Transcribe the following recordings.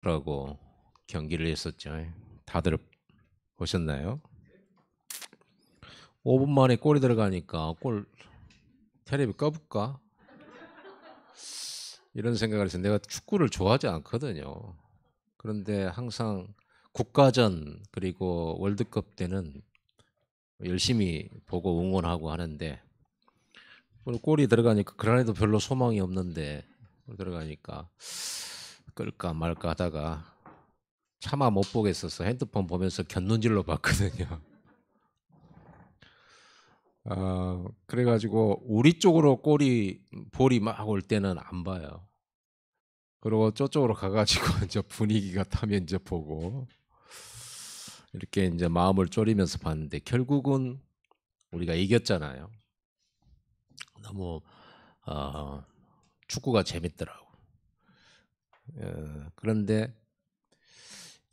라고 경기를 했었죠. 다들 보셨나요? 5분 만에 골이 들어가니까 골 테레비 꺼볼까? 이런 생각을 해서 내가 축구를 좋아하지 않거든요. 그런데 항상 국가전 그리고 월드컵 때는 열심히 보고 응원하고 하는데 골이 들어가니까 그날에도 별로 소망이 없는데 골 들어가니까 끌까 말까 하다가 차마 못 보겠어서 핸드폰 보면서 곁눈질로 봤거든요. 그래가지고 우리 쪽으로 볼이 막 올 때는 안 봐요. 그리고 저쪽으로 가가지고 이제 분위기가 타면 이제 보고 이렇게 이제 마음을 졸이면서 봤는데 결국은 우리가 이겼잖아요. 너무 어, 축구가 재밌더라고. 그런데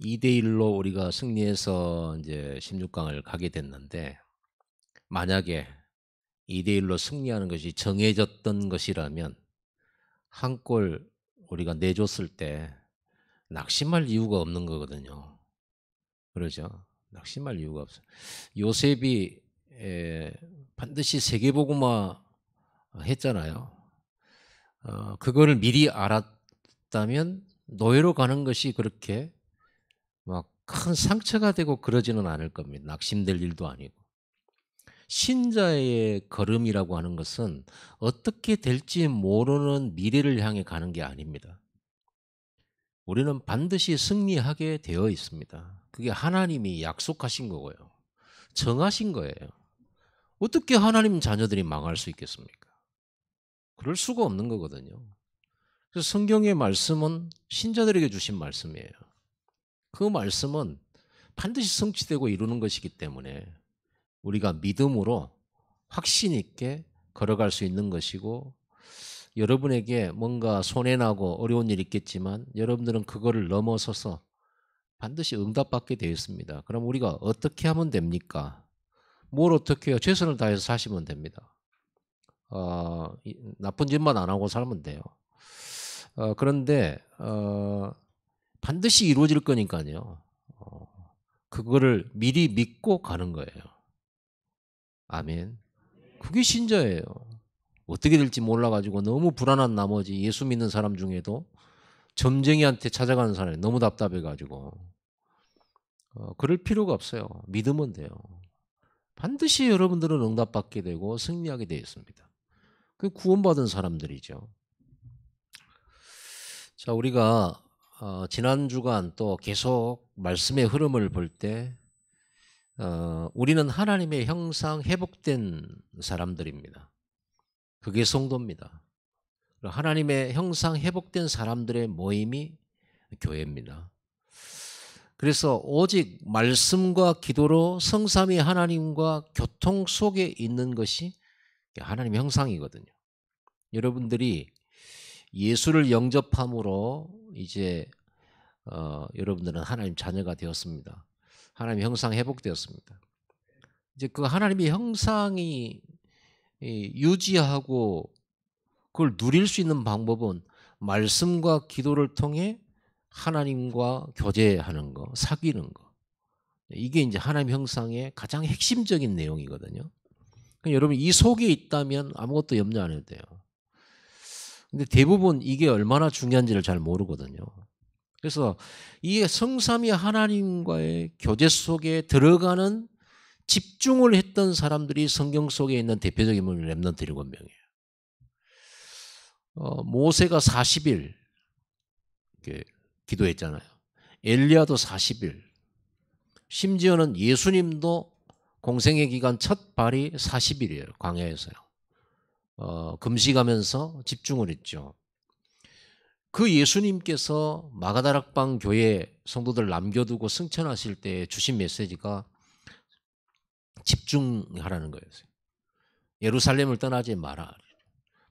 2대1로 우리가 승리해서 이제 16강을 가게 됐는데 만약에 2대1로 승리하는 것이 정해졌던 것이라면 한 골 우리가 내줬을 때 낙심할 이유가 없는 거거든요. 그러죠. 낙심할 이유가 없어요. 요셉이 반드시 세계복음화 했잖아요. 그거를 미리 알았다면 노예로 가는 것이 그렇게 막 큰 상처가 되고 그러지는 않을 겁니다. 낙심될 일도 아니고. 신자의 걸음이라고 하는 것은 어떻게 될지 모르는 미래를 향해 가는 게 아닙니다. 우리는 반드시 승리하게 되어 있습니다. 그게 하나님이 약속하신 거고요. 정하신 거예요. 어떻게 하나님 자녀들이 망할 수 있겠습니까? 그럴 수가 없는 거거든요. 그래서 성경의 말씀은 신자들에게 주신 말씀이에요. 그 말씀은 반드시 성취되고 이루는 것이기 때문에 우리가 믿음으로 확신 있게 걸어갈 수 있는 것이고 여러분에게 뭔가 손해나고 어려운 일이 있겠지만 여러분들은 그거를 넘어서서 반드시 응답받게 되어 있습니다. 그럼 우리가 어떻게 하면 됩니까? 뭘 어떻게 해요? 최선을 다해서 사시면 됩니다. 나쁜 짓만 안 하고 살면 돼요. 그런데 반드시 이루어질 거니까요. 그거를 미리 믿고 가는 거예요. 아멘. 그게 신자예요. 어떻게 될지 몰라가지고 너무 불안한 나머지 예수 믿는 사람 중에도 점쟁이한테 찾아가는 사람이 너무 답답해가지고 그럴 필요가 없어요. 믿으면 돼요. 반드시 여러분들은 응답받게 되고 승리하게 되어 있습니다. 그 구원받은 사람들이죠. 자, 우리가 지난 주간 또 계속 말씀의 흐름을 볼 때 우리는 하나님의 형상 회복된 사람들입니다. 그게 성도입니다. 하나님의 형상 회복된 사람들의 모임이 교회입니다. 그래서 오직 말씀과 기도로 성삼위 하나님과 교통 속에 있는 것이 하나님의 형상이거든요. 여러분들이 예수를 영접함으로 이제 여러분들은 하나님 자녀가 되었습니다. 하나님의 형상 회복되었습니다. 이제 그 하나님의 형상이 유지하고 그걸 누릴 수 있는 방법은 말씀과 기도를 통해 하나님과 교제하는 거, 사귀는 거. 이게 이제 하나님 형상의 가장 핵심적인 내용이거든요. 그러니까 여러분 이 속에 있다면 아무것도 염려 안 해도 돼요. 근데 대부분 이게 얼마나 중요한지를 잘 모르거든요. 그래서 이게 성삼위 하나님과의 교제 속에 들어가는 집중을 했던 사람들이 성경 속에 있는 대표적인 인물이 렘넌트 7명이에요. 모세가 40일 기도했잖아요. 엘리야도 40일. 심지어는 예수님도 공생의 기간 첫 발이 40일이에요. 광야에서요. 금식하면서 집중을 했죠. 그 예수님께서 마가다락방 교회 성도들 남겨두고 승천하실 때 주신 메시지가 집중하라는 거였어요. 예루살렘을 떠나지 마라.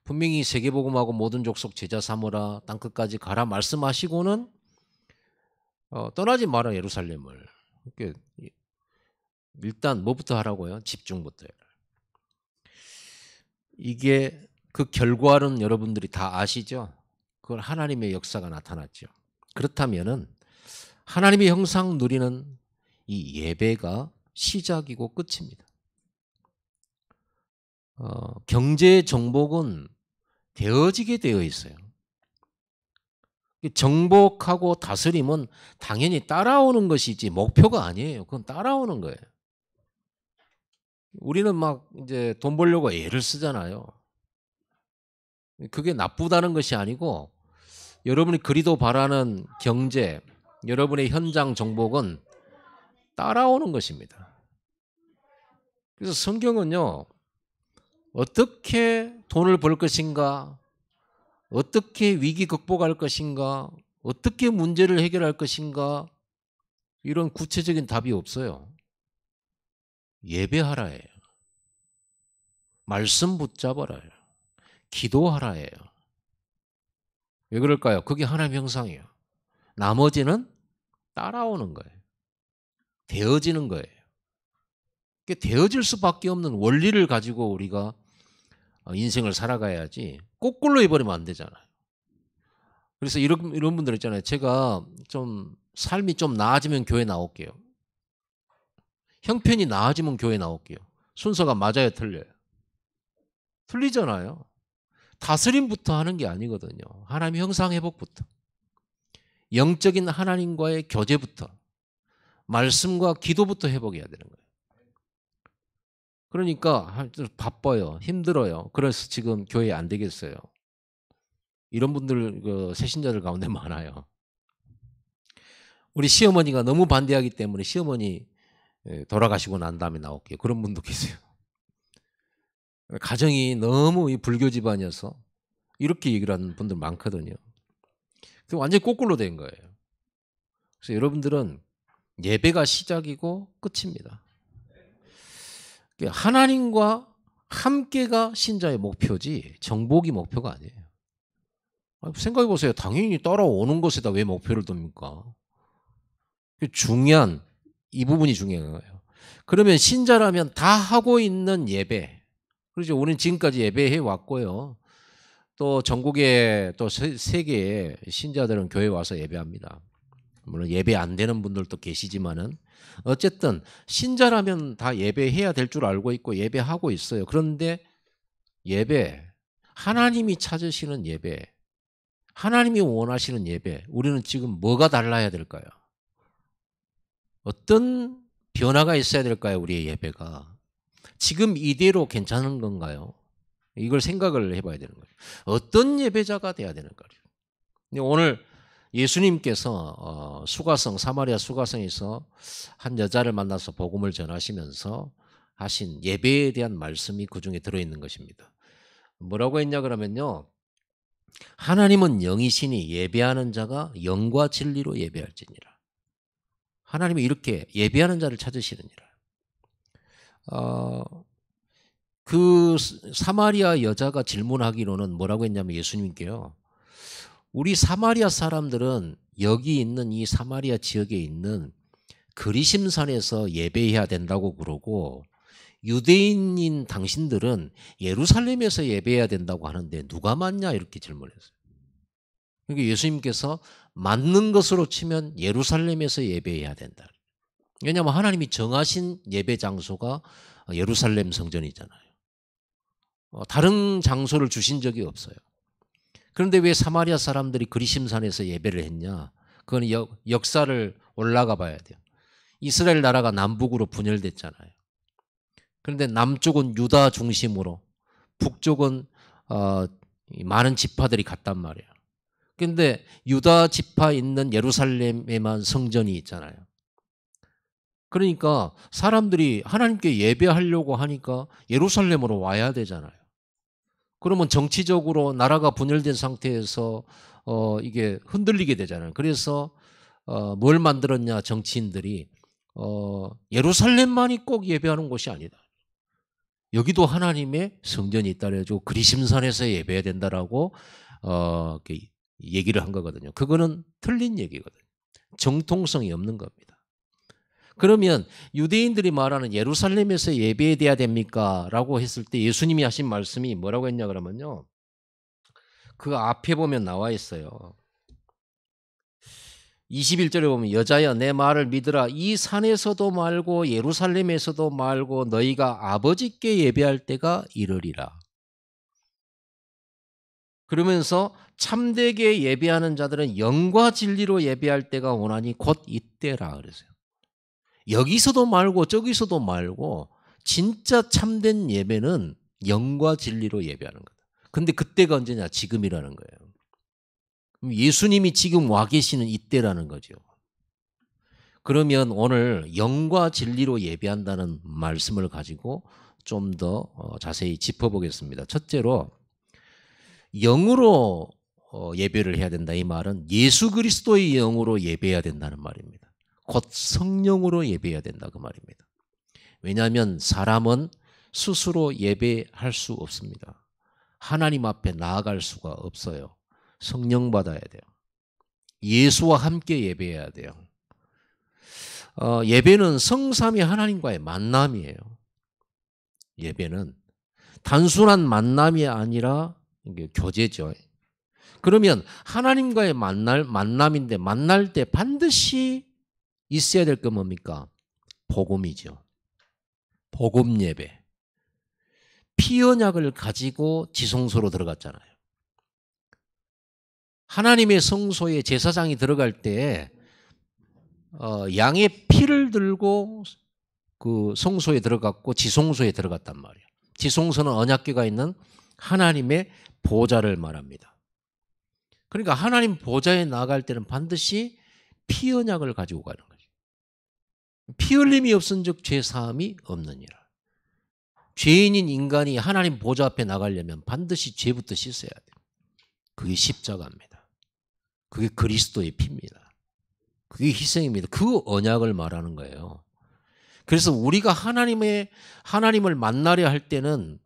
분명히 세계복음하고 모든 족속 제자 삼으라 땅끝까지 가라 말씀하시고는 떠나지 마라 예루살렘을. 그러니까 일단 뭐부터 하라고요? 집중부터 해라. 이게 그 결과는 여러분들이 다 아시죠? 그걸 하나님의 역사가 나타났죠. 그렇다면은 하나님의 형상 누리는 이 예배가 시작이고 끝입니다. 경제 정복은 되어지게 되어 있어요. 정복하고 다스림은 당연히 따라오는 것이지 목표가 아니에요. 그건 따라오는 거예요. 우리는 막 이제 돈 벌려고 애를 쓰잖아요. 그게 나쁘다는 것이 아니고 여러분이 그리도 바라는 경제, 여러분의 현장 정복은 따라오는 것입니다. 그래서 성경은요, 어떻게 돈을 벌 것인가, 어떻게 위기 극복할 것인가, 어떻게 문제를 해결할 것인가, 이런 구체적인 답이 없어요. 예배하라예요. 말씀 붙잡아라예요. 기도하라예요. 왜 그럴까요? 그게 하나님의 형상이에요. 나머지는 따라오는 거예요. 되어지는 거예요. 그게 되어질 수밖에 없는 원리를 가지고 우리가 인생을 살아가야지 거꾸로 해버리면 안 되잖아요. 그래서 이런 분들 있잖아요. 제가 좀 삶이 좀 나아지면 교회 나올게요. 형편이 나아지면 교회 나올게요. 순서가 맞아요, 틀려요? 틀리잖아요. 다스림부터 하는 게 아니거든요. 하나님의 형상 회복부터. 영적인 하나님과의 교제부터. 말씀과 기도부터 회복해야 되는 거예요. 그러니까 바빠요. 힘들어요. 그래서 지금 교회 안 되겠어요. 이런 분들 새신자들 가운데 많아요. 우리 시어머니가 너무 반대하기 때문에 시어머니 돌아가시고 난 다음에 나올게요. 그런 분도 계세요. 가정이 너무 불교 집안이어서 이렇게 얘기를 하는 분들 많거든요. 완전히 거꾸로 된 거예요. 그래서 여러분들은 예배가 시작이고 끝입니다. 하나님과 함께가 신자의 목표지 정복이 목표가 아니에요. 생각해 보세요. 당연히 따라오는 것에다 왜 목표를 둡니까? 중요한 이 부분이 중요한 거예요. 그러면 신자라면 다 하고 있는 예배. 그렇죠. 우리는 지금까지 예배해 왔고요. 또 전국에 또 세계의 신자들은 교회 와서 예배합니다. 물론 예배 안 되는 분들도 계시지만은 어쨌든 신자라면 다 예배해야 될 줄 알고 있고 예배하고 있어요. 그런데 예배, 하나님이 찾으시는 예배, 하나님이 원하시는 예배, 우리는 지금 뭐가 달라야 될까요? 어떤 변화가 있어야 될까요? 우리의 예배가. 지금 이대로 괜찮은 건가요? 이걸 생각을 해봐야 되는 거예요. 어떤 예배자가 돼야 되는가요? 오늘 예수님께서 사마리아 수가성에서 한 여자를 만나서 복음을 전하시면서 하신 예배에 대한 말씀이 그 중에 들어있는 것입니다. 뭐라고 했냐 그러면요. 하나님은 영이시니 예배하는 자가 영과 진리로 예배할지니라. 하나님이 이렇게 예배하는 자를 찾으시느니라. 그 사마리아 여자가 질문하기로는 뭐라고 했냐면 예수님께요. 우리 사마리아 사람들은 여기 있는 이 사마리아 지역에 있는 그리심산에서 예배해야 된다고 그러고 유대인인 당신들은 예루살렘에서 예배해야 된다고 하는데 누가 맞냐 이렇게 질문했어요. 그러니까 예수님께서 맞는 것으로 치면 예루살렘에서 예배해야 된다. 왜냐하면 하나님이 정하신 예배 장소가 예루살렘 성전이잖아요. 다른 장소를 주신 적이 없어요. 그런데 왜 사마리아 사람들이 그리심산에서 예배를 했냐? 그건 역사를 올라가 봐야 돼요. 이스라엘 나라가 남북으로 분열됐잖아요. 그런데 남쪽은 유다 중심으로 북쪽은 많은 지파들이 갔단 말이에요. 그런데 유다 지파 있는 예루살렘에만 성전이 있잖아요. 그러니까 사람들이 하나님께 예배하려고 하니까 예루살렘으로 와야 되잖아요. 그러면 정치적으로 나라가 분열된 상태에서 이게 흔들리게 되잖아요. 그래서 뭘 만들었냐 정치인들이 예루살렘만이 꼭 예배하는 곳이 아니다. 여기도 하나님의 성전이 있다 그래가지고 그리심산에서 예배해야 된다라고 얘기를 한 거거든요. 그거는 틀린 얘기거든요. 정통성이 없는 겁니다. 그러면 유대인들이 말하는 예루살렘에서 예배해야 됩니까? 라고 했을 때 예수님이 하신 말씀이 뭐라고 했냐 그러면요. 그 앞에 보면 나와 있어요. 21절에 보면 여자여 내 말을 믿으라. 이 산에서도 말고 예루살렘에서도 말고 너희가 아버지께 예배할 때가 이르리라. 그러면서 참되게 예배하는 자들은 영과 진리로 예배할 때가 오나니 곧 이때라 그랬어요. 여기서도 말고 저기서도 말고 진짜 참된 예배는 영과 진리로 예배하는 거다. 근데 그때가 언제냐? 지금이라는 거예요. 그럼 예수님이 지금 와 계시는 이때라는 거죠. 그러면 오늘 영과 진리로 예배한다는 말씀을 가지고 좀 더 자세히 짚어보겠습니다. 첫째로 영으로 예배를 해야 된다. 이 말은 예수 그리스도의 영으로 예배해야 된다는 말입니다. 곧 성령으로 예배해야 된다 그 말입니다. 왜냐하면 사람은 스스로 예배할 수 없습니다. 하나님 앞에 나아갈 수가 없어요. 성령 받아야 돼요. 예수와 함께 예배해야 돼요. 예배는 성삼위 하나님과의 만남이에요. 예배는 단순한 만남이 아니라 이게 교제죠. 그러면 하나님과의 만남인데 만날 때 반드시 있어야 될 건 뭡니까? 복음이죠. 복음 예배. 피 언약을 가지고 지성소로 들어갔잖아요. 하나님의 성소에 제사장이 들어갈 때 양의 피를 들고 그 성소에 들어갔고 지성소에 들어갔단 말이에요. 지성소는 언약궤가 있는 하나님의 보좌를 말합니다. 그러니까 하나님 보좌에 나갈 때는 반드시 피 언약을 가지고 가는 거죠. 피 흘림이 없은즉 죄 사함이 없느니라. 죄인인 인간이 하나님 보좌 앞에 나가려면 반드시 죄부터 씻어야 돼요. 그게 십자가입니다. 그게 그리스도의 피입니다. 그게 희생입니다. 그 언약을 말하는 거예요. 그래서 우리가 하나님을 만나려 할 때는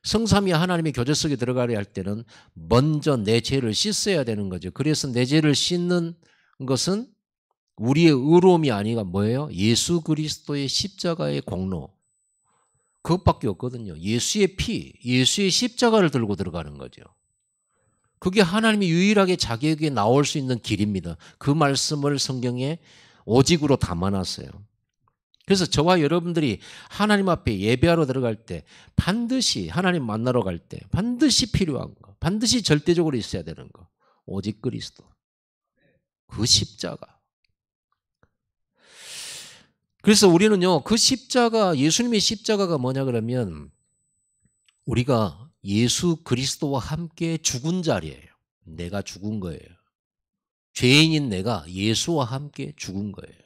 성삼위 하나님의 교제 속에 들어가려 할 때는 먼저 내 죄를 씻어야 되는 거죠. 그래서 내 죄를 씻는 것은 우리의 의로움이 아니라 뭐예요? 예수 그리스도의 십자가의 공로. 그것밖에 없거든요. 예수의 피, 예수의 십자가를 들고 들어가는 거죠. 그게 하나님이 유일하게 자기에게 나올 수 있는 길입니다. 그 말씀을 성경에 오직으로 담아놨어요. 그래서 저와 여러분들이 하나님 앞에 예배하러 들어갈 때 반드시 하나님 만나러 갈 때 반드시 필요한 거, 반드시 절대적으로 있어야 되는 거. 오직 그리스도. 그 십자가. 그래서 우리는요, 그 십자가, 예수님의 십자가가 뭐냐 그러면 우리가 예수 그리스도와 함께 죽은 자리예요. 내가 죽은 거예요. 죄인인 내가 예수와 함께 죽은 거예요.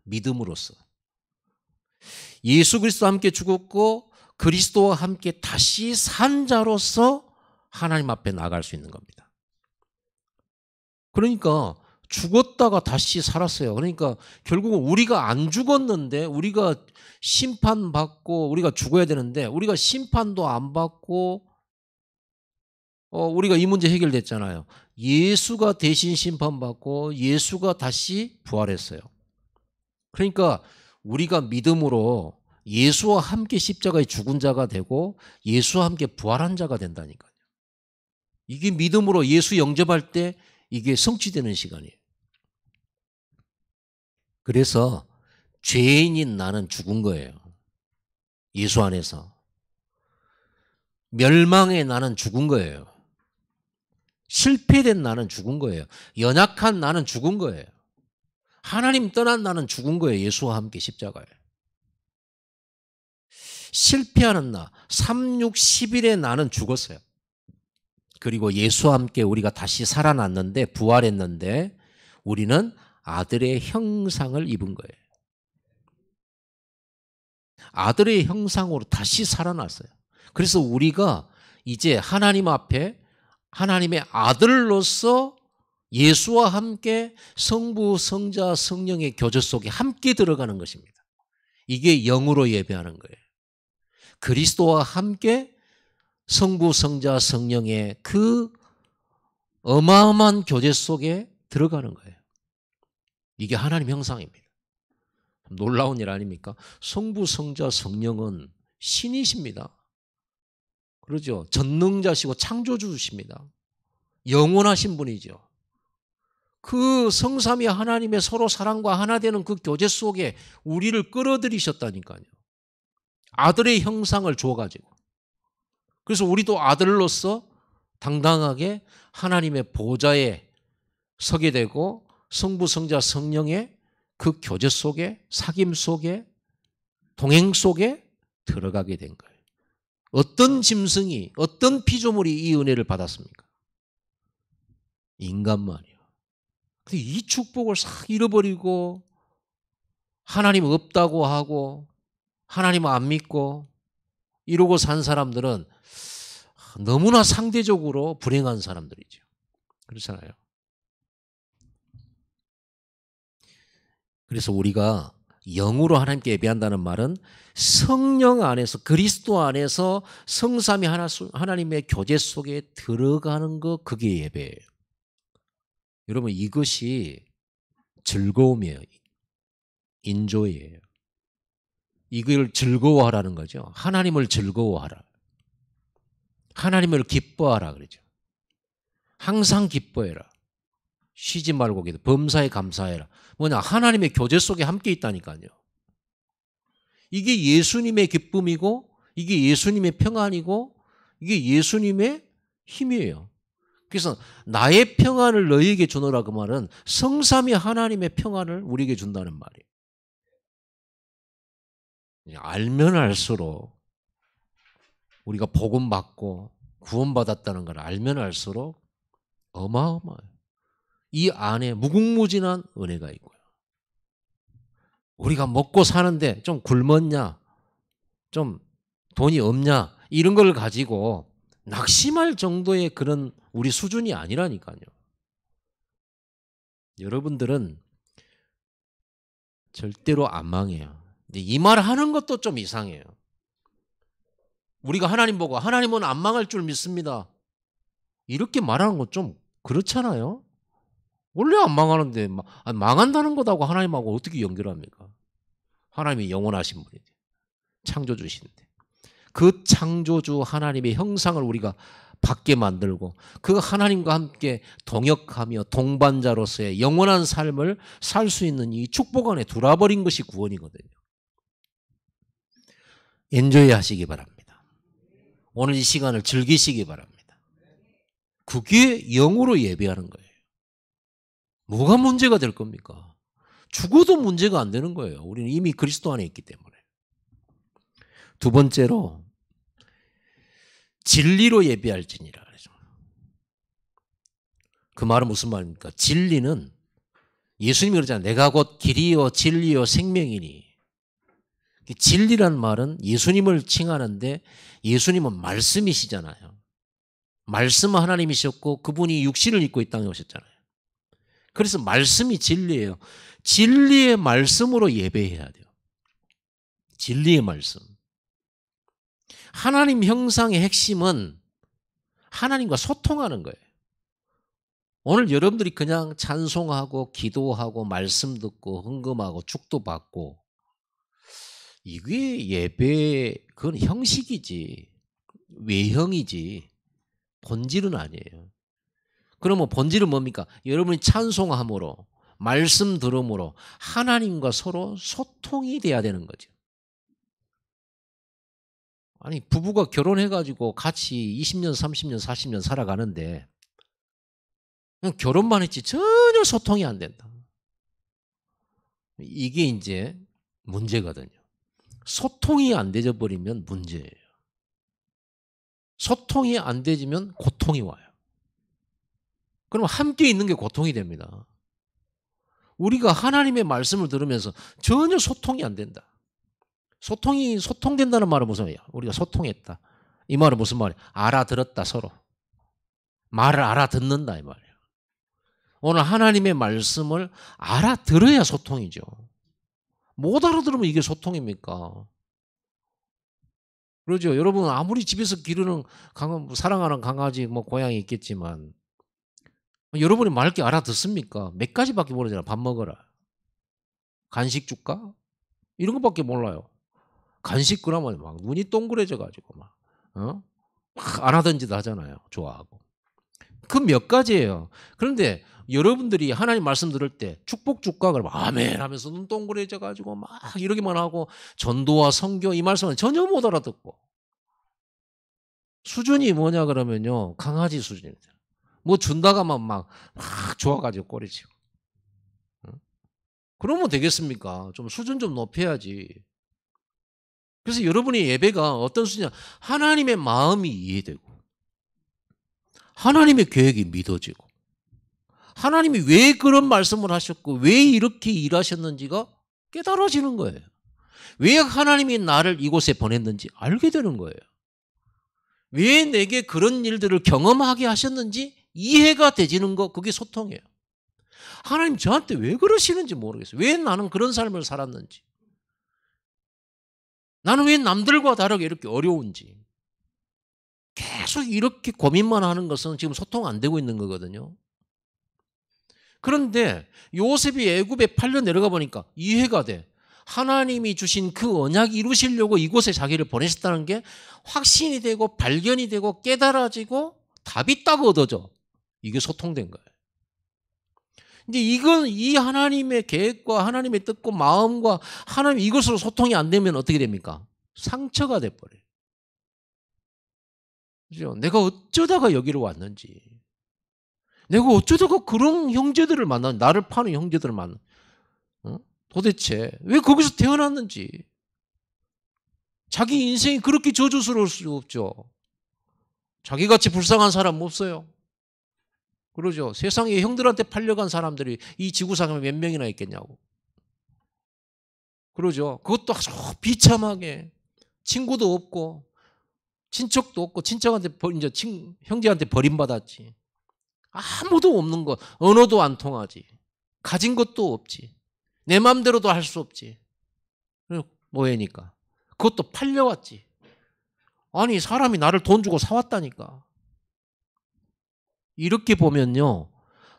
믿음으로써. 예수 그리스도와 함께 죽었고 그리스도와 함께 다시 산 자로서 하나님 앞에 나갈 수 있는 겁니다. 그러니까 죽었다가 다시 살았어요. 그러니까 결국은 우리가 안 죽었는데 우리가 심판받고 우리가 죽어야 되는데 우리가 심판도 안 받고 우리가 이 문제 해결됐잖아요. 예수가 대신 심판받고 예수가 다시 부활했어요. 그러니까 우리가 믿음으로 예수와 함께 십자가에 죽은 자가 되고 예수와 함께 부활한 자가 된다니까요. 이게 믿음으로 예수 영접할 때 이게 성취되는 시간이에요. 그래서 죄인인 나는 죽은 거예요. 예수 안에서. 멸망의 나는 죽은 거예요. 실패된 나는 죽은 거예요. 연약한 나는 죽은 거예요. 하나님 떠난 나는 죽은 거예요. 예수와 함께 십자가에. 실패하는 나, 3, 6, 10일의 나는 죽었어요. 그리고 예수와 함께 우리가 다시 살아났는데 부활했는데 우리는 아들의 형상을 입은 거예요. 아들의 형상으로 다시 살아났어요. 그래서 우리가 이제 하나님 앞에 하나님의 아들로서 예수와 함께 성부, 성자, 성령의 교제 속에 함께 들어가는 것입니다. 이게 영으로 예배하는 거예요. 그리스도와 함께 성부, 성자, 성령의 그 어마어마한 교제 속에 들어가는 거예요. 이게 하나님 형상입니다. 놀라운 일 아닙니까? 성부, 성자, 성령은 신이십니다. 그러죠. 전능자시고 창조주십니다. 영원하신 분이죠. 그 성삼위 하나님의 서로 사랑과 하나 되는 그 교제 속에 우리를 끌어들이셨다니까요. 아들의 형상을 주어가지고. 그래서 우리도 아들로서 당당하게 하나님의 보좌에 서게 되고 성부, 성자, 성령의 그 교제 속에, 사귐 속에, 동행 속에 들어가게 된 거예요. 어떤 짐승이, 어떤 피조물이 이 은혜를 받았습니까? 인간만이요. 근데 이 축복을 싹 잃어버리고 하나님 없다고 하고 하나님 안 믿고 이러고 산 사람들은 너무나 상대적으로 불행한 사람들이죠. 그렇잖아요. 그래서 우리가 영으로 하나님께 예배한다는 말은 성령 안에서, 그리스도 안에서 성삼위 하나님의 교제 속에 들어가는 거, 그게 예배예요. 여러분, 이것이 즐거움이에요. 인조이예요. 이걸 즐거워하라는 거죠. 하나님을 즐거워하라. 하나님을 기뻐하라 그러죠. 항상 기뻐해라. 쉬지 말고 기도. 범사에 감사해라. 뭐냐? 하나님의 교제 속에 함께 있다니까요. 이게 예수님의 기쁨이고 이게 예수님의 평안이고 이게 예수님의 힘이에요. 그래서 나의 평안을 너희에게 주노라 그 말은 성삼위 하나님의 평안을 우리에게 준다는 말이에요. 알면 알수록 우리가 복음받고 구원받았다는 걸 알면 알수록 어마어마해요. 이 안에 무궁무진한 은혜가 있고요. 우리가 먹고 사는데 좀 굶었냐, 좀 돈이 없냐 이런 걸 가지고 낙심할 정도의 그런 우리 수준이 아니라니까요. 여러분들은 절대로 안 망해요. 이 말 하는 것도 좀 이상해요. 우리가 하나님 보고 하나님은 안 망할 줄 믿습니다. 이렇게 말하는 건 좀 그렇잖아요. 원래 안 망하는데 망한다는 것하고 하나님하고 어떻게 연결합니까? 하나님이 영원하신 분인데 창조주신데 그 창조주 하나님의 형상을 우리가 받게 만들고 그 하나님과 함께 동역하며 동반자로서의 영원한 삶을 살 수 있는 이 축복 안에 들어버린 것이 구원이거든요. 엔조이 하시기 바랍니다. 오늘 이 시간을 즐기시기 바랍니다. 그게 영으로 예배하는 거예요. 뭐가 문제가 될 겁니까? 죽어도 문제가 안 되는 거예요. 우리는 이미 그리스도 안에 있기 때문에. 두 번째로 진리로 예배할지니라. 그 말은 무슨 말입니까? 진리는 예수님이 그러잖아요. 내가 곧 길이요 진리요 생명이니. 진리란 말은 예수님을 칭하는데 예수님은 말씀이시잖아요. 말씀 하나님이셨고 그분이 육신을 입고 이 땅에 오셨잖아요. 그래서 말씀이 진리예요. 진리의 말씀으로 예배해야 돼요. 진리의 말씀. 하나님 형상의 핵심은 하나님과 소통하는 거예요. 오늘 여러분들이 그냥 찬송하고 기도하고 말씀 듣고 헌금하고 축도 받고 이게 예배 그건 형식이지 외형이지 본질은 아니에요. 그러면 본질은 뭡니까? 여러분이 찬송함으로 말씀 들음으로 하나님과 서로 소통이 돼야 되는 거죠. 아니 부부가 결혼해가지고 같이 20년 30년 40년 살아가는데 그냥 결혼만 했지 전혀 소통이 안 된다. 이게 이제 문제거든요. 소통이 안 되져 버리면 문제예요. 소통이 안 되지면 고통이 와요. 그럼 함께 있는 게 고통이 됩니다. 우리가 하나님의 말씀을 들으면서 전혀 소통이 안 된다. 소통된다는 말은 무슨 말이야? 우리가 소통했다. 이 말은 무슨 말이야? 알아들었다 서로. 말을 알아듣는다 이 말이야. 오늘 하나님의 말씀을 알아들어야 소통이죠. 못 알아들으면 이게 소통입니까? 그러죠. 여러분 아무리 집에서 기르는 사랑하는 강아지 고양이 있겠지만 여러분이 맑게 알아듣습니까? 몇 가지밖에 모르잖아. 밥 먹어라. 간식 줄까? 이런 것밖에 몰라요. 간식 그러면 막 눈이 동그래져 가지고 막 하던 짓 하잖아요. 좋아하고. 그 몇 가지예요. 그런데 여러분들이 하나님 말씀 들을 때 축복 줄까? 그러면 아멘 하면서 눈 동그래져 가지고 막 이러기만 하고 전도와 선교 이 말씀은 전혀 못 알아듣고 수준이 뭐냐 그러면요. 강아지 수준입니다. 뭐 준다가 막 좋아가지고 꼬리치고. 그러면 되겠습니까? 좀 수준 좀 높여야지. 그래서 여러분의 예배가 어떤 수준이냐. 하나님의 마음이 이해되고 하나님의 계획이 믿어지고 하나님이 왜 그런 말씀을 하셨고 왜 이렇게 일하셨는지가 깨달아지는 거예요. 왜 하나님이 나를 이곳에 보냈는지 알게 되는 거예요. 왜 내게 그런 일들을 경험하게 하셨는지 이해가 되지는 거, 그게 소통이에요. 하나님 저한테 왜 그러시는지 모르겠어요. 왜 나는 그런 삶을 살았는지. 나는 왜 남들과 다르게 이렇게 어려운지. 계속 이렇게 고민만 하는 것은 지금 소통 안 되고 있는 거거든요. 그런데 요셉이 애굽에 팔려 내려가 보니까 이해가 돼. 하나님이 주신 그 언약 이루시려고 이곳에 자기를 보내셨다는 게 확신이 되고 발견이 되고 깨달아지고 답이 딱 얻어져. 이게 소통된 거예요. 근데 이건 이 하나님의 계획과 하나님의 뜻과 마음과 하나님 이것으로 소통이 안 되면 어떻게 됩니까? 상처가 돼버려요. 그죠? 내가 어쩌다가 여기로 왔는지. 내가 어쩌다가 그런 형제들을 만나, 나를 파는 형제들을 만나. 어? 도대체 왜 거기서 태어났는지. 자기 인생이 그렇게 저주스러울 수 없죠. 자기같이 불쌍한 사람 없어요. 그러죠. 세상에 형들한테 팔려간 사람들이 이 지구상에 몇 명이나 있겠냐고. 그러죠. 그것도 아주 비참하게 친구도 없고 친척도 없고 친척한테 이제 형제한테 버림받았지. 아무도 없는 거, 언어도 안 통하지. 가진 것도 없지. 내 마음대로도 할 수 없지. 뭐해니까. 그것도 팔려왔지. 아니 사람이 나를 돈 주고 사왔다니까. 이렇게 보면요.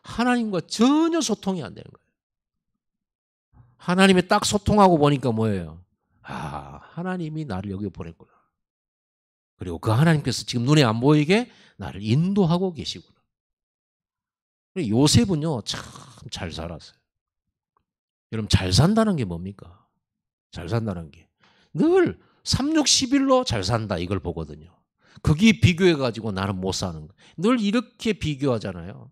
하나님과 전혀 소통이 안 되는 거예요. 하나님이 딱 소통하고 보니까 뭐예요? 아, 하나님이 나를 여기 보냈구나. 그리고 그 하나님께서 지금 눈에 안 보이게 나를 인도하고 계시구나. 요셉은요, 참 잘 살았어요. 여러분, 잘 산다는 게 뭡니까? 잘 산다는 게. 늘 3611로 잘 산다 이걸 보거든요. 거기 비교해가지고 나는 못 사는 거예요. 늘 이렇게 비교하잖아요.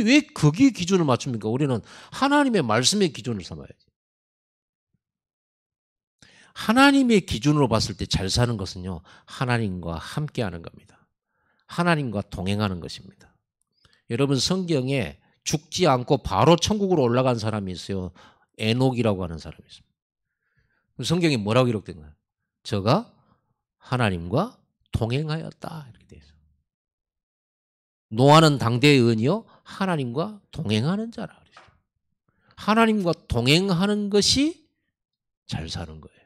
왜 거기 기준을 맞춥니까? 우리는 하나님의 말씀의 기준을 삼아야지. 하나님의 기준으로 봤을 때 잘 사는 것은요, 하나님과 함께 하는 겁니다. 하나님과 동행하는 것입니다. 여러분, 성경에 죽지 않고 바로 천국으로 올라간 사람이 있어요. 에녹이라고 하는 사람이 있습니다. 성경에 뭐라고 기록된 거예요? 저가 하나님과 동행하였다. 이렇게 되어 있어요. 노아는 당대의 의인이요 하나님과 동행하는 자라 그랬어요. 하나님과 동행하는 것이 잘 사는 거예요.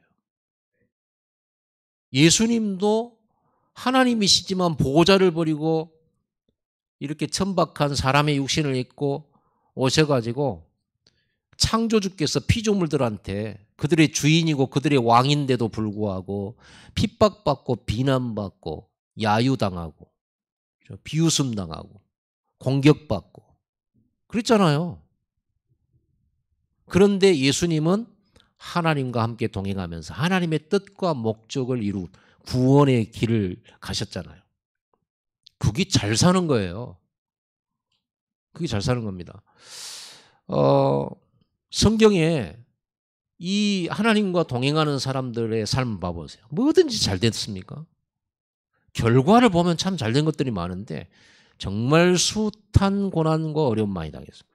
예수님도 하나님이시지만 보호자를 버리고 이렇게 천박한 사람의 육신을 입고 오셔가지고 창조주께서 피조물들한테 그들의 주인이고 그들의 왕인데도 불구하고 핍박받고 비난받고 야유당하고 비웃음당하고 공격받고 그랬잖아요. 그런데 예수님은 하나님과 함께 동행하면서 하나님의 뜻과 목적을 이룬 구원의 길을 가셨잖아요. 그게 잘 사는 거예요. 그게 잘 사는 겁니다. 성경에 이 하나님과 동행하는 사람들의 삶을 봐보세요. 뭐든지 잘 됐습니까? 결과를 보면 참 잘 된 것들이 많은데 정말 숱한 고난과 어려움 많이 당했습니다.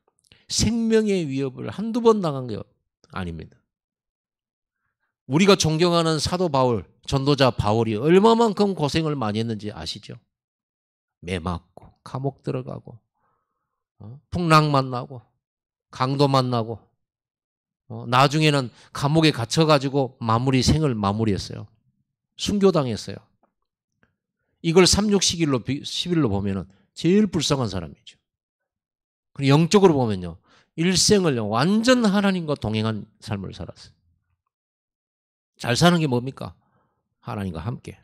생명의 위협을 한두 번 당한 게 아닙니다. 우리가 존경하는 사도 바울, 전도자 바울이 얼마만큼 고생을 많이 했는지 아시죠? 매 맞고 감옥 들어가고 풍랑 만나고 강도 만나고 나중에는 감옥에 갇혀가지고 생을 마무리했어요. 순교당했어요. 이걸 3611로 보면은 제일 불쌍한 사람이죠. 그리고 영적으로 보면요. 일생을 완전 하나님과 동행한 삶을 살았어요. 잘 사는 게 뭡니까? 하나님과 함께.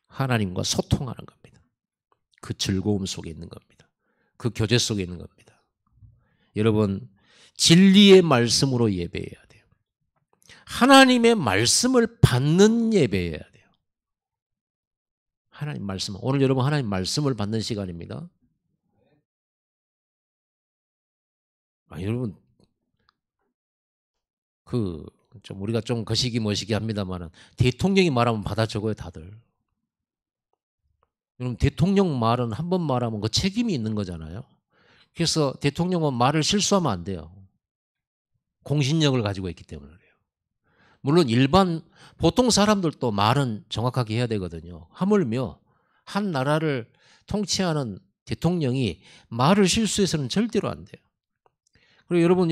하나님과 소통하는 겁니다. 그 즐거움 속에 있는 겁니다. 그 교제 속에 있는 겁니다. 여러분, 진리의 말씀으로 예배해야 돼요. 하나님의 말씀을 받는 예배해야 돼요. 하나님 말씀. 오늘 여러분 하나님 말씀을 받는 시간입니다. 여러분 좀 우리가 좀 거시기 머시기 합니다만은 대통령이 말하면 받아 적어요, 다들. 여러분 대통령 말은 한 번 말하면 그 책임이 있는 거잖아요. 그래서 대통령은 말을 실수하면 안 돼요. 공신력을 가지고 있기 때문에 그래요. 물론 보통 사람들도 말은 정확하게 해야 되거든요. 하물며 한 나라를 통치하는 대통령이 말을 실수해서는 절대로 안 돼요. 그리고 여러분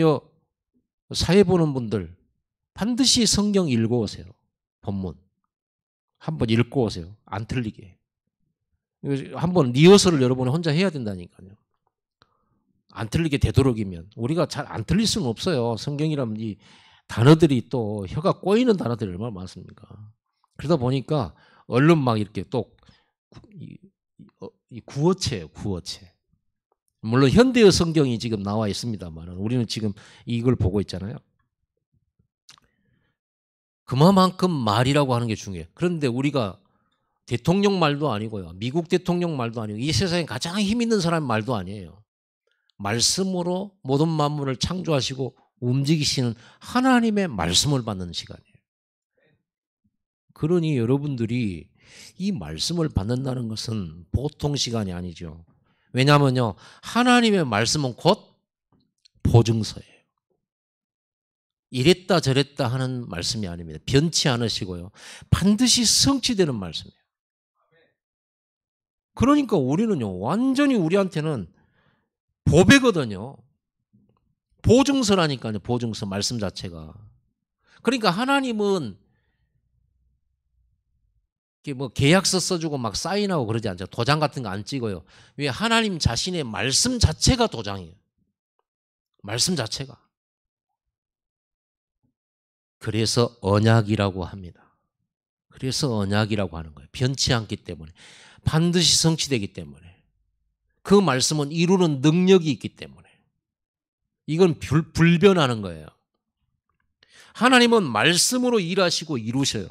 사회 보는 분들 반드시 성경 읽어오세요. 본문. 한번 읽고 오세요. 안 틀리게. 한번 리허설을 여러분이 혼자 해야 된다니까요. 안 틀리게 되도록이면. 우리가 잘 안 틀릴 수는 없어요. 성경이라면 이 단어들이 또 혀가 꼬이는 단어들이 얼마나 많습니까? 그러다 보니까 얼른 막 이렇게 또 이 구어체예요. 구어체. 물론 현대의 성경이 지금 나와 있습니다만 우리는 지금 이걸 보고 있잖아요. 그만큼 말이라고 하는 게 중요해요. 그런데 우리가 대통령 말도 아니고요. 미국 대통령 말도 아니고 이 세상에 가장 힘 있는 사람 말도 아니에요. 말씀으로 모든 만물을 창조하시고 움직이시는 하나님의 말씀을 받는 시간이에요. 그러니 여러분들이 이 말씀을 받는다는 것은 보통 시간이 아니죠. 왜냐하면요. 하나님의 말씀은 곧 보증서예요. 이랬다 저랬다 하는 말씀이 아닙니다. 변치 않으시고요. 반드시 성취되는 말씀이에요. 그러니까 우리는요. 완전히 우리한테는 보배거든요. 보증서라니까요. 보증서 말씀 자체가. 그러니까 하나님은 뭐 계약서 써주고 막 사인하고 그러지 않죠. 도장 같은 거 안 찍어요. 왜? 하나님 자신의 말씀 자체가 도장이에요. 말씀 자체가. 그래서 언약이라고 합니다. 그래서 언약이라고 하는 거예요. 변치 않기 때문에. 반드시 성취되기 때문에. 그 말씀은 이루는 능력이 있기 때문에. 이건 불변하는 거예요. 하나님은 말씀으로 일하시고 이루셔요.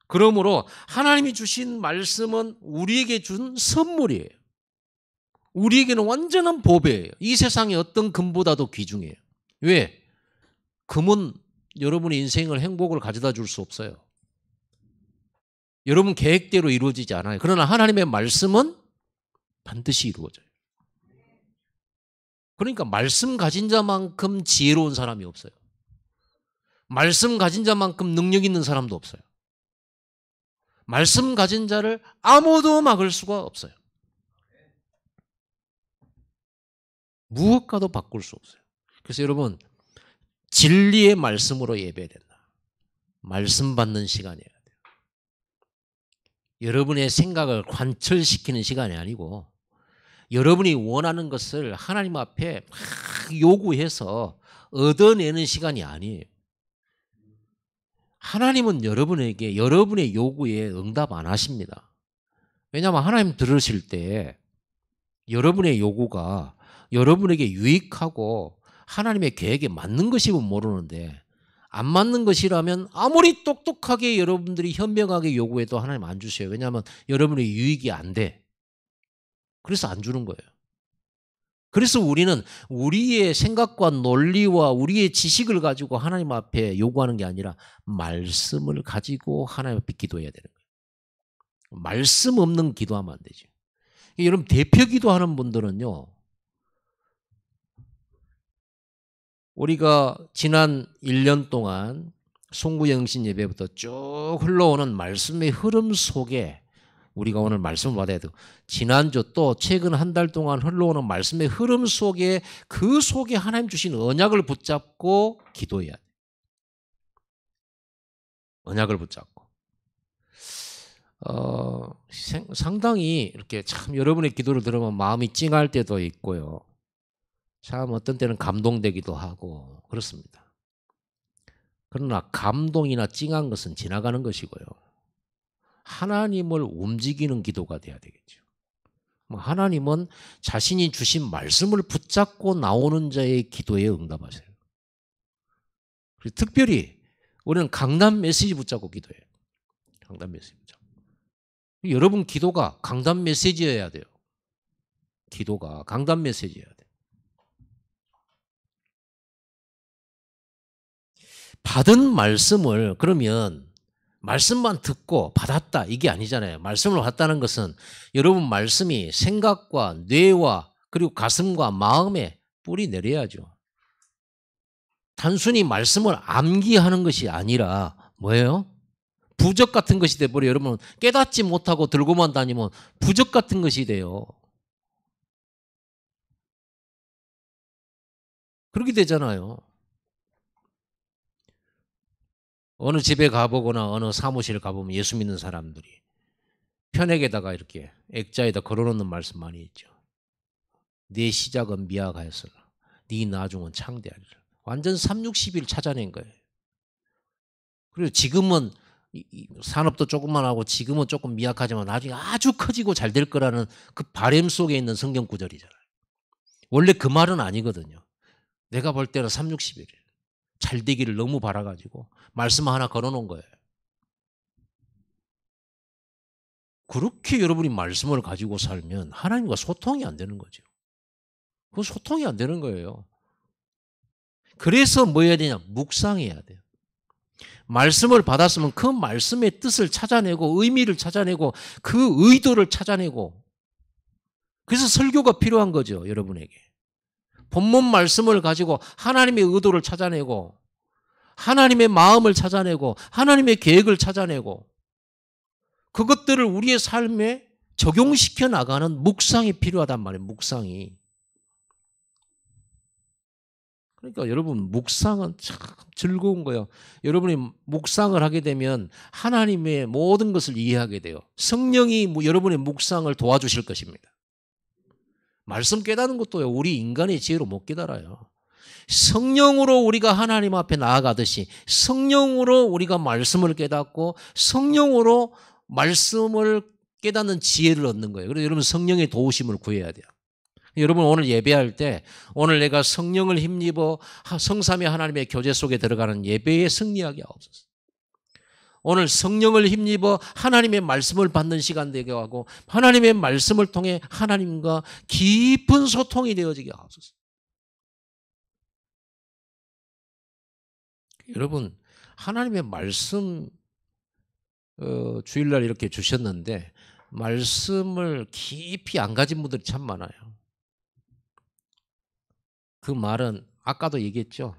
그러므로 하나님이 주신 말씀은 우리에게 준 선물이에요. 우리에게는 완전한 보배예요. 이 세상의 어떤 금보다도 귀중해요. 왜? 금은 여러분의 인생을 행복을 가져다 줄 수 없어요. 여러분 계획대로 이루어지지 않아요. 그러나 하나님의 말씀은 반드시 이루어져요. 그러니까 말씀 가진 자만큼 지혜로운 사람이 없어요. 말씀 가진 자만큼 능력 있는 사람도 없어요. 말씀 가진 자를 아무도 막을 수가 없어요. 무엇과도 바꿀 수 없어요. 그래서 여러분 진리의 말씀으로 예배해야 된다. 말씀 받는 시간이어야 돼요. 여러분의 생각을 관철시키는 시간이 아니고 여러분이 원하는 것을 하나님 앞에 막 요구해서 얻어내는 시간이 아니에요. 하나님은 여러분에게 여러분의 요구에 응답 안 하십니다. 왜냐하면 하나님 들으실 때 여러분의 요구가 여러분에게 유익하고 하나님의 계획에 맞는 것이면 모르는데 안 맞는 것이라면 아무리 똑똑하게 여러분들이 현명하게 요구해도 하나님 안 주셔요. 왜냐하면 여러분의 유익이 안 돼. 그래서 안 주는 거예요. 그래서 우리는 우리의 생각과 논리와 우리의 지식을 가지고 하나님 앞에 요구하는 게 아니라 말씀을 가지고 하나님 앞에 기도해야 되는 거예요. 말씀 없는 기도하면 안 되죠. 여러분 대표 기도하는 분들은요. 우리가 지난 1년 동안 송구영신 예배부터 쭉 흘러오는 말씀의 흐름 속에 우리가 오늘 말씀을 받아야 되고 지난주 또 최근 한 달 동안 흘러오는 말씀의 흐름 속에 그 속에 하나님 주신 언약을 붙잡고 기도해야 돼. 언약을 붙잡고. 상당히 이렇게 참 여러분의 기도를 들으면 마음이 찡할 때도 있고요. 참 어떤 때는 감동되기도 하고 그렇습니다. 그러나 감동이나 찡한 것은 지나가는 것이고요. 하나님을 움직이는 기도가 돼야 되겠죠. 하나님은 자신이 주신 말씀을 붙잡고 나오는 자의 기도에 응답하세요. 특별히 우리는 강단 메시지 붙잡고 기도해요. 강단 메시지 붙잡고. 여러분 기도가 강단 메시지여야 돼요. 기도가 강단 메시지여야 돼요. 받은 말씀을 그러면 말씀만 듣고 받았다 이게 아니잖아요. 말씀을 받았다는 것은 여러분 말씀이 생각과 뇌와 그리고 가슴과 마음에 뿌리 내려야죠. 단순히 말씀을 암기하는 것이 아니라 뭐예요? 부적 같은 것이 돼버려. 여러분 깨닫지 못하고 들고만 다니면 부적 같은 것이 돼요. 그렇게 되잖아요. 어느 집에 가보거나 어느 사무실 가보면 예수 믿는 사람들이 편액에다가 이렇게 액자에다 걸어놓는 말씀 많이 있죠. 네 시작은 미약하였으나 네 나중은 창대하리라. 완전 360일 찾아낸 거예요. 그리고 지금은 산업도 조금만 하고 지금은 조금 미약하지만 나중에 아주 커지고 잘 될 거라는 그 바램 속에 있는 성경 구절이잖아요. 원래 그 말은 아니거든요. 내가 볼 때는 360일 잘 되기를 너무 바라가지고 말씀 하나 걸어놓은 거예요. 그렇게 여러분이 말씀을 가지고 살면 하나님과 소통이 안 되는 거죠. 그 소통이 안 되는 거예요. 그래서 뭐 해야 되냐? 묵상해야 돼요. 말씀을 받았으면 그 말씀의 뜻을 찾아내고 의미를 찾아내고 그 의도를 찾아내고 그래서 설교가 필요한 거죠. 여러분에게. 본문 말씀을 가지고 하나님의 의도를 찾아내고 하나님의 마음을 찾아내고 하나님의 계획을 찾아내고 그것들을 우리의 삶에 적용시켜 나가는 묵상이 필요하단 말이에요. 묵상이. 그러니까 여러분 묵상은 참 즐거운 거예요. 여러분이 묵상을 하게 되면 하나님의 모든 것을 이해하게 돼요. 성령이 여러분의 묵상을 도와주실 것입니다. 말씀 깨닫는 것도요. 우리 인간의 지혜로 못 깨달아요. 성령으로 우리가 하나님 앞에 나아가듯이 성령으로 우리가 말씀을 깨닫고 성령으로 말씀을 깨닫는 지혜를 얻는 거예요. 그래서 여러분 성령의 도우심을 구해야 돼요. 여러분 오늘 예배할 때 오늘 내가 성령을 힘입어 성삼위 하나님의 교제 속에 들어가는 예배에 승리하게 하옵소서. 오늘 성령을 힘입어 하나님의 말씀을 받는 시간 되게 하고 하나님의 말씀을 통해 하나님과 깊은 소통이 되어지게 하옵소서. 여러분 하나님의 말씀 주일날 이렇게 주셨는데 말씀을 깊이 안 가진 분들이 참 많아요. 그 말은 아까도 얘기했죠.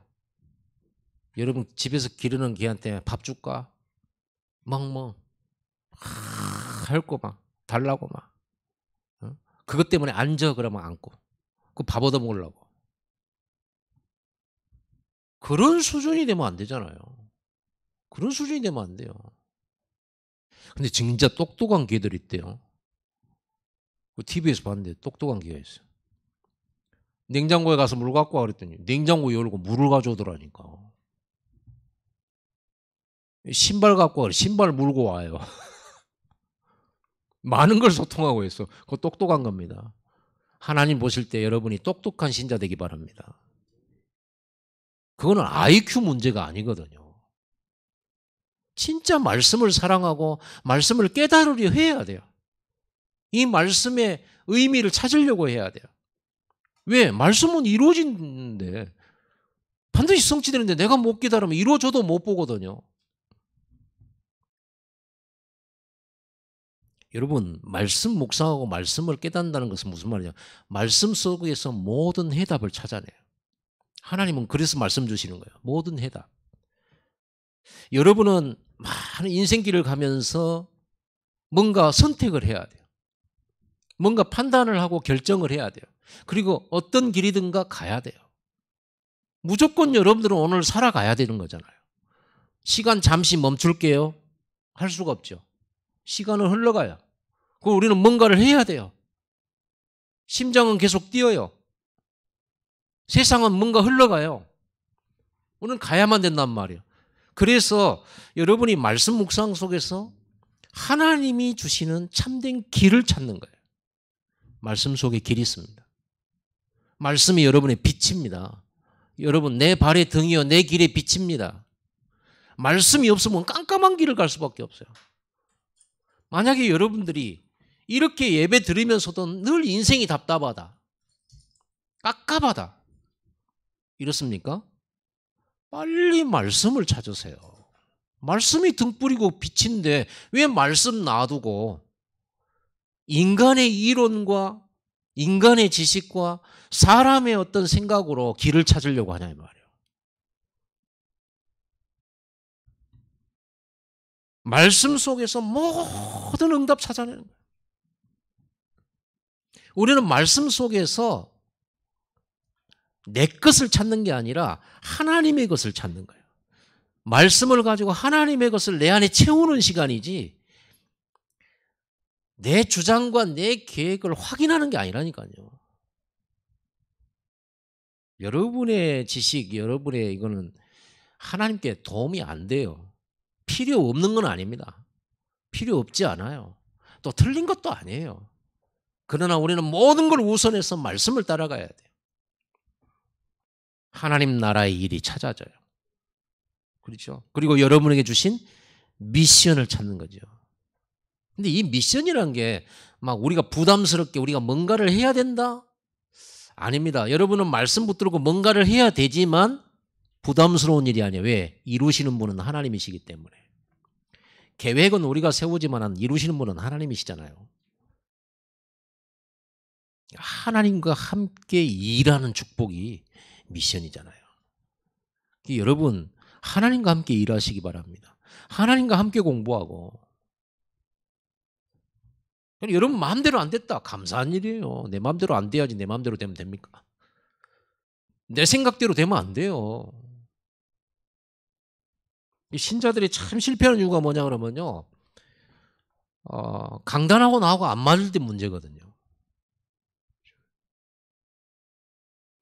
여러분 집에서 기르는 개한테 밥 줄까? 막 할 거 막 달라고 막 그것 때문에 앉아 그러면 앉고 그 밥 얻어 먹으려고 그런 수준이 되면 안 되잖아요. 그런 수준이 되면 안 돼요. 근데 진짜 똑똑한 개들이 있대요. TV에서 봤는데 똑똑한 개가 있어요. 냉장고에 가서 물 갖고 와 그랬더니 냉장고 열고 물을 가져오더라니까. 신발 갖고 와 신발 물고 와요. 많은 걸 소통하고 있어. 그거 똑똑한 겁니다. 하나님 보실 때 여러분이 똑똑한 신자 되기 바랍니다. 그거는 IQ 문제가 아니거든요. 진짜 말씀을 사랑하고 말씀을 깨달으려 해야 돼요. 이 말씀의 의미를 찾으려고 해야 돼요. 왜? 말씀은 이루어지는데 반드시 성취되는데 내가 못 깨달으면 이루어져도 못 보거든요. 여러분 말씀 묵상하고 말씀을 깨닫는다는 것은 무슨 말이냐? 말씀 속에서 모든 해답을 찾아내요. 하나님은 그래서 말씀 주시는 거예요. 모든 해답. 여러분은 많은 인생길을 가면서 뭔가 선택을 해야 돼요. 뭔가 판단을 하고 결정을 해야 돼요. 그리고 어떤 길이든가 가야 돼요. 무조건 여러분들은 오늘 살아가야 되는 거잖아요. 시간 잠시 멈출게요. 할 수가 없죠. 시간은 흘러가요. 그럼 우리는 뭔가를 해야 돼요. 심장은 계속 뛰어요. 세상은 뭔가 흘러가요. 우리는 가야만 된단 말이에요. 그래서 여러분이 말씀 묵상 속에서 하나님이 주시는 참된 길을 찾는 거예요. 말씀 속에 길이 있습니다. 말씀이 여러분의 빛입니다. 여러분, 내 발의 등이요 내 길의 빛입니다. 말씀이 없으면 깜깜한 길을 갈 수밖에 없어요. 만약에 여러분들이 이렇게 예배 드리면서도 늘 인생이 답답하다, 깝깝하다 이렇습니까? 빨리 말씀을 찾으세요. 말씀이 등불이고 빛인데 왜 말씀 놔두고 인간의 이론과 인간의 지식과 사람의 어떤 생각으로 길을 찾으려고 하냐 이 말이에요. 말씀 속에서 모든 응답 찾아내는 거예요. 우리는 말씀 속에서 내 것을 찾는 게 아니라 하나님의 것을 찾는 거예요. 말씀을 가지고 하나님의 것을 내 안에 채우는 시간이지 내 주장과 내 계획을 확인하는 게 아니라니까요. 여러분의 지식, 여러분의 이거는 하나님께 도움이 안 돼요. 필요 없는 건 아닙니다. 필요 없지 않아요. 또 틀린 것도 아니에요. 그러나 우리는 모든 걸 우선해서 말씀을 따라가야 돼요. 하나님 나라의 일이 찾아져요. 그렇죠? 그리고 여러분에게 주신 미션을 찾는 거죠. 근데 이 미션이라는 게 막 우리가 부담스럽게 우리가 뭔가를 해야 된다? 아닙니다. 여러분은 말씀 붙들고 뭔가를 해야 되지만 부담스러운 일이 아니에요. 왜? 이루시는 분은 하나님이시기 때문에. 계획은 우리가 세우지만 이루시는 분은 하나님이시잖아요. 하나님과 함께 일하는 축복이 미션이잖아요. 여러분, 하나님과 함께 일하시기 바랍니다. 하나님과 함께 공부하고. 여러분 마음대로 안 됐다. 감사한 일이에요. 내 마음대로 안 돼야지 내 마음대로 되면 됩니까? 내 생각대로 되면 안 돼요. 신자들이 참 실패하는 이유가 뭐냐 그러면요. 강단하고 나하고 안 맞을 때 문제거든요.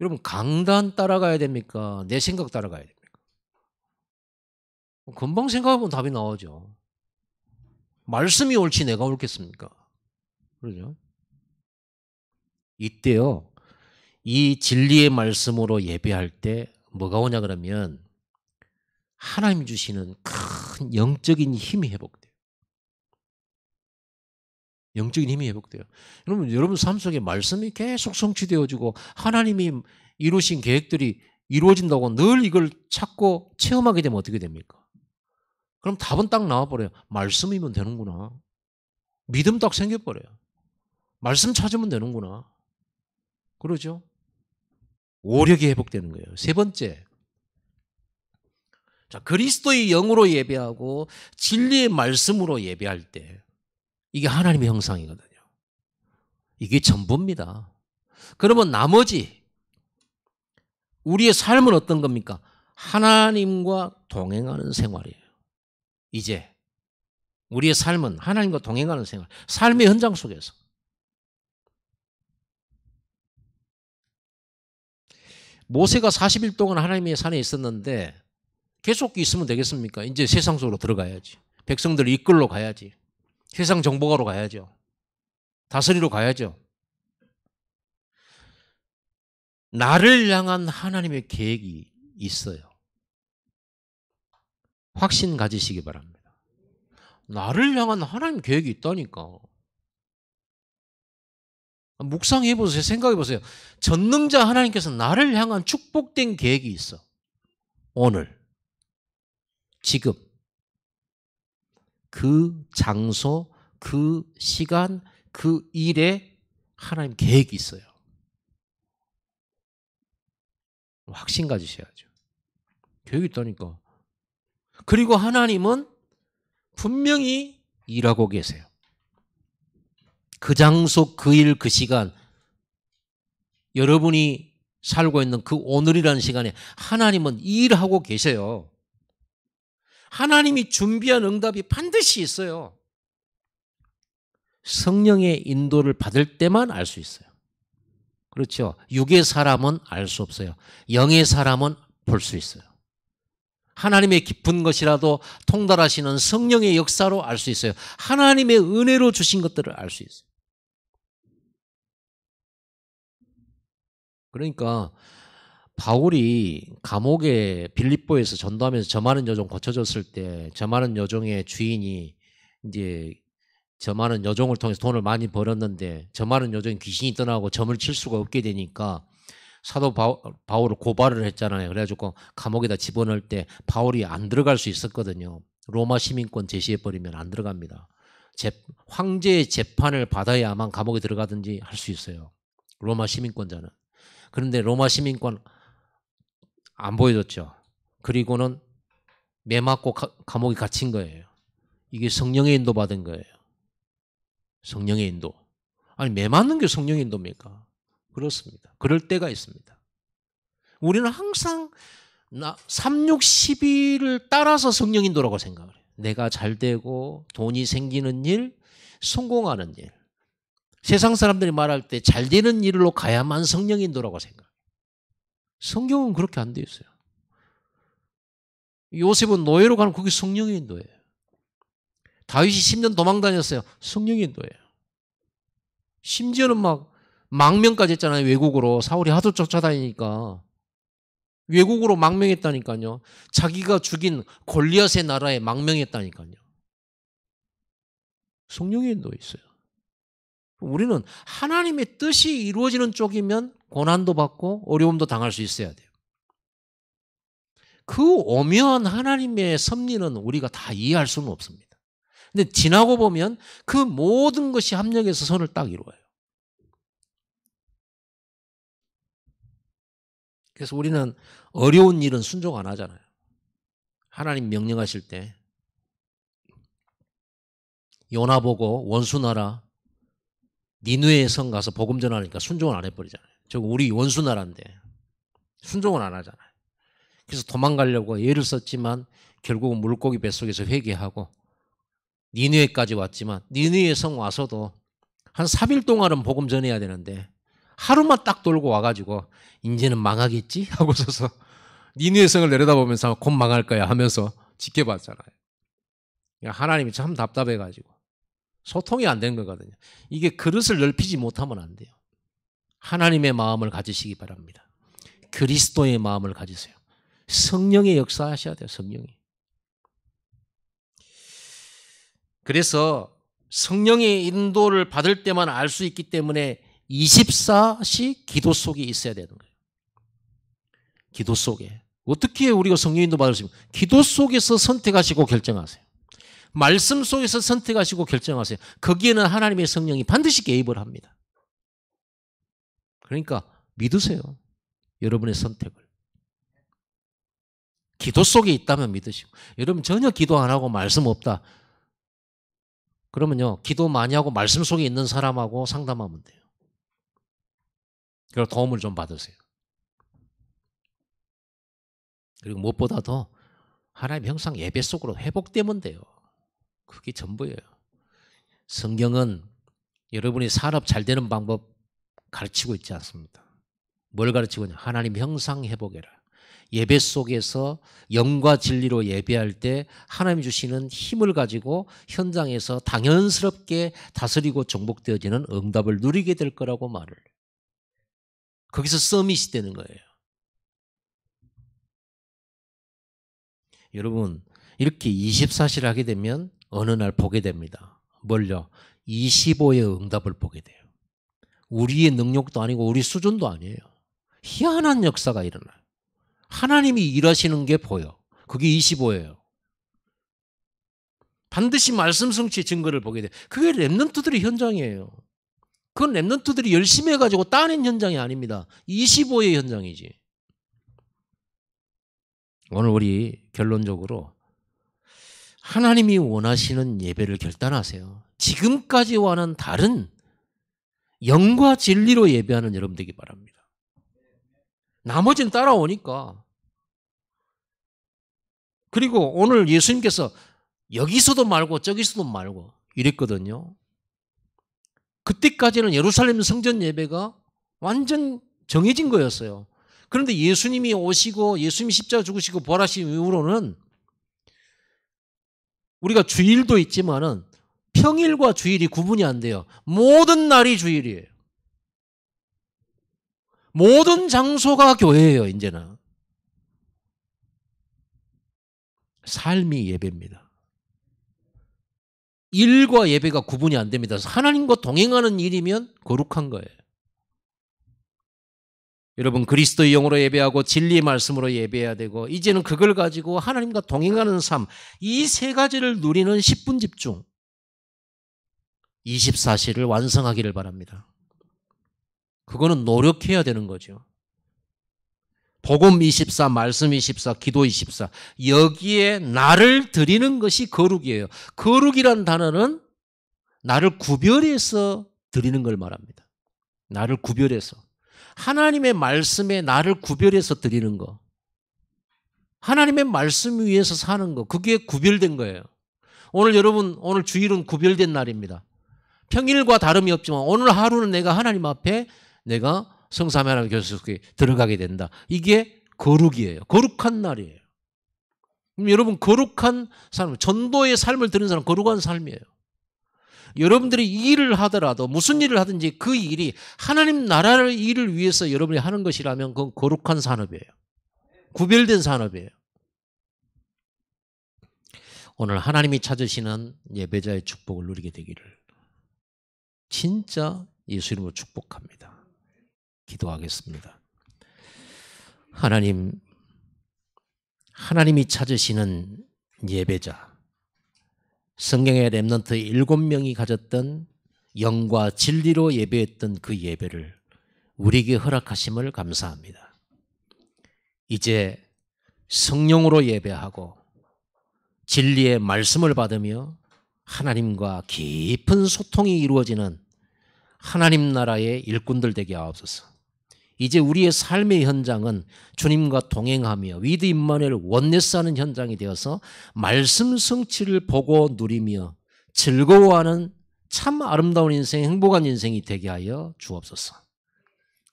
여러분 강단 따라가야 됩니까? 내 생각 따라가야 됩니까? 금방 생각해보면 답이 나오죠. 말씀이 옳지 내가 옳겠습니까? 그러죠? 이때요. 이 진리의 말씀으로 예배할 때 뭐가 오냐 그러면 하나님이 주시는 큰 영적인 힘이 회복돼요. 영적인 힘이 회복돼요. 여러분 삶 속에 말씀이 계속 성취되어지고 하나님이 이루신 계획들이 이루어진다고 늘 이걸 찾고 체험하게 되면 어떻게 됩니까? 그럼 답은 딱 나와버려요. 말씀이면 되는구나. 믿음 딱 생겨버려요. 말씀 찾으면 되는구나. 그러죠? 오력이 회복되는 거예요. 세 번째. 자, 그리스도의 영으로 예배하고 진리의 말씀으로 예배할 때 이게 하나님의 형상이거든요. 이게 전부입니다. 그러면 나머지 우리의 삶은 어떤 겁니까? 하나님과 동행하는 생활이에요. 이제 우리의 삶은 하나님과 동행하는 생활. 삶의 현장 속에서. 모세가 40일 동안 하나님의 산에 있었는데 계속 있으면 되겠습니까? 이제 세상 속으로 들어가야지. 백성들을 이끌러 가야지. 세상 정복하러 가야죠. 다스리러 가야죠. 나를 향한 하나님의 계획이 있어요. 확신 가지시기 바랍니다. 나를 향한 하나님 계획이 있다니까. 묵상해 보세요. 생각해 보세요. 전능자 하나님께서 나를 향한 축복된 계획이 있어. 오늘, 지금, 그 장소, 그 시간, 그 일에 하나님 계획이 있어요. 확신 가지셔야죠. 계획이 있다니까. 그리고 하나님은 분명히 일하고 계세요. 그 장소, 그 일, 그 시간, 여러분이 살고 있는 그 오늘이라는 시간에 하나님은 일하고 계세요. 하나님이 준비한 응답이 반드시 있어요. 성령의 인도를 받을 때만 알 수 있어요. 그렇죠? 육의 사람은 알 수 없어요. 영의 사람은 볼 수 있어요. 하나님의 깊은 것이라도 통달하시는 성령의 역사로 알 수 있어요. 하나님의 은혜로 주신 것들을 알 수 있어요. 그러니까 바울이 감옥에 빌립보에서 전도하면서 저 많은 여종 고쳐줬을 때 저 많은 여종의 주인이 이제 저 많은 여종을 통해서 돈을 많이 벌었는데 저 많은 여종이 귀신이 떠나고 점을 칠 수가 없게 되니까 사도 바울을 고발을 했잖아요. 그래가지고 감옥에다 집어넣을 때 바울이 안 들어갈 수 있었거든요. 로마 시민권 제시해버리면 안 들어갑니다. 황제의 재판을 받아야만 감옥에 들어가든지 할 수 있어요. 로마 시민권자는. 그런데 로마 시민권 안 보여줬죠. 그리고는 매 맞고 감옥에 갇힌 거예요. 이게 성령의 인도 받은 거예요. 성령의 인도. 아니 매 맞는 게 성령의 인도입니까? 그렇습니다. 그럴 때가 있습니다. 우리는 항상 3, 6, 12를 따라서 성령 인도라고 생각을 해요. 내가 잘 되고 돈이 생기는 일, 성공하는 일. 세상 사람들이 말할 때 잘 되는 일로 가야만 성령 인도라고 생각해요. 성경은 그렇게 안 돼 있어요. 요셉은 노예로 가는 그게 성령의 인도예요. 다윗이 10년 도망 다녔어요. 성령의 인도예요. 심지어는 막 망명까지 했잖아요. 외국으로. 사울이 하도 쫓아다니니까. 외국으로 망명했다니까요. 자기가 죽인 골리앗의 나라에 망명했다니까요. 성령의 인도에 있어요. 우리는 하나님의 뜻이 이루어지는 쪽이면 고난도 받고 어려움도 당할 수 있어야 돼요. 그 오묘한 하나님의 섭리는 우리가 다 이해할 수는 없습니다. 근데 지나고 보면 그 모든 것이 합력해서 선을 딱 이루어요. 그래서 우리는 어려운 일은 순종 안 하잖아요. 하나님 명령하실 때 요나 보고 원수 나라 니느웨의 성 가서 복음 전하니까 순종을 안 해버리잖아요. 저 우리 원수 나라인데 순종을 안 하잖아요. 그래서 도망가려고 애를 썼지만 결국은 물고기 뱃속에서 회개하고 니느웨까지 왔지만 니느웨 성 와서도 한 3일 동안은 복음 전해야 되는데 하루만 딱 돌고 와가지고 이제는 망하겠지 하고서서 니느웨 성을 내려다보면서 곧 망할 거야 하면서 지켜봤잖아요. 하나님이 참 답답해가지고 소통이 안 되는 거거든요. 이게 그릇을 넓히지 못하면 안 돼요. 하나님의 마음을 가지시기 바랍니다. 그리스도의 마음을 가지세요. 성령의 역사하셔야 돼요. 성령이. 그래서 성령의 인도를 받을 때만 알 수 있기 때문에 24시 기도 속에 있어야 되는 거예요. 기도 속에. 어떻게 우리가 성령 인도 받을 수 있습니까? 기도 속에서 선택하시고 결정하세요. 말씀 속에서 선택하시고 결정하세요. 거기에는 하나님의 성령이 반드시 개입을 합니다. 그러니까 믿으세요. 여러분의 선택을. 기도 속에 있다면 믿으시고. 여러분 전혀 기도 안 하고 말씀 없다. 그러면요. 기도 많이 하고 말씀 속에 있는 사람하고 상담하면 돼요. 그리고 도움을 좀 받으세요. 그리고 무엇보다도 하나님 형상 예배 속으로 회복되면 돼요. 그게 전부예요. 성경은 여러분이 산업 잘 되는 방법 가르치고 있지 않습니다. 뭘 가르치고 있냐? 하나님 형상 회복해라. 예배 속에서 영과 진리로 예배할 때 하나님 주시는 힘을 가지고 현장에서 당연스럽게 다스리고 정복되어지는 응답을 누리게 될 거라고 말을 해요. 거기서 서밋이 되는 거예요. 여러분 이렇게 24시를 하게 되면 어느 날 보게 됩니다. 뭘요? 25의 응답을 보게 돼요. 우리의 능력도 아니고 우리 수준도 아니에요. 희한한 역사가 일어나요. 하나님이 일하시는 게 보여. 그게 25예요. 반드시 말씀 성취의 증거를 보게 돼요. 그게 렘넌트들의 현장이에요. 그건 렘넌트들이 열심히 해가지고 따낸 현장이 아닙니다. 25의 현장이지. 오늘 우리 결론적으로 하나님이 원하시는 예배를 결단하세요. 지금까지와는 다른 영과 진리로 예배하는 여러분 되기 바랍니다. 나머지는 따라오니까. 그리고 오늘 예수님께서 여기서도 말고 저기서도 말고 이랬거든요. 그때까지는 예루살렘 성전 예배가 완전 정해진 거였어요. 그런데 예수님이 오시고 예수님이 십자가 죽으시고 부활하신 이후로는 우리가 주일도 있지만은 평일과 주일이 구분이 안 돼요. 모든 날이 주일이에요. 모든 장소가 교회예요, 이제는. 삶이 예배입니다. 일과 예배가 구분이 안 됩니다. 하나님과 동행하는 일이면 거룩한 거예요. 여러분, 그리스도의 영으로 예배하고 진리의 말씀으로 예배해야 되고, 이제는 그걸 가지고 하나님과 동행하는 삶, 이 세 가지를 누리는 10분 집중 24시를 완성하기를 바랍니다. 그거는 노력해야 되는 거죠. 복음 24, 말씀 24, 기도 24. 여기에 나를 드리는 것이 거룩이에요. 거룩이란 단어는 나를 구별해서 드리는 걸 말합니다. 나를 구별해서. 하나님의 말씀에 나를 구별해서 드리는 거. 하나님의 말씀 위에서 사는 거. 그게 구별된 거예요. 오늘 여러분, 오늘 주일은 구별된 날입니다. 평일과 다름이 없지만 오늘 하루는 내가 하나님 앞에 내가 성삼위 하나님 교회에 들어가게 된다. 이게 거룩이에요. 거룩한 날이에요. 그럼 여러분, 거룩한 삶, 전도의 삶을 드는 사람 거룩한 삶이에요. 여러분들이 일을 하더라도 무슨 일을 하든지 그 일이 하나님 나라의 일을 위해서 여러분이 하는 것이라면 그건 거룩한 산업이에요. 구별된 산업이에요. 오늘 하나님이 찾으시는 예배자의 축복을 누리게 되기를 진짜 예수 이름으로 축복합니다. 기도하겠습니다. 하나님이 찾으시는 예배자, 성경의 렘넌트 7명이 가졌던 영과 진리로 예배했던 그 예배를 우리에게 허락하심을 감사합니다. 이제 성령으로 예배하고 진리의 말씀을 받으며 하나님과 깊은 소통이 이루어지는 하나님 나라의 일꾼들 되게 하옵소서. 이제 우리의 삶의 현장은 주님과 동행하며 위드 임마누엘 원네스하는 현장이 되어서 말씀 성취를 보고 누리며 즐거워하는 참 아름다운 인생, 행복한 인생이 되게 하여 주옵소서.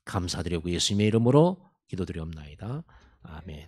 감사드리고 예수님의 이름으로 기도드리옵나이다. 아멘.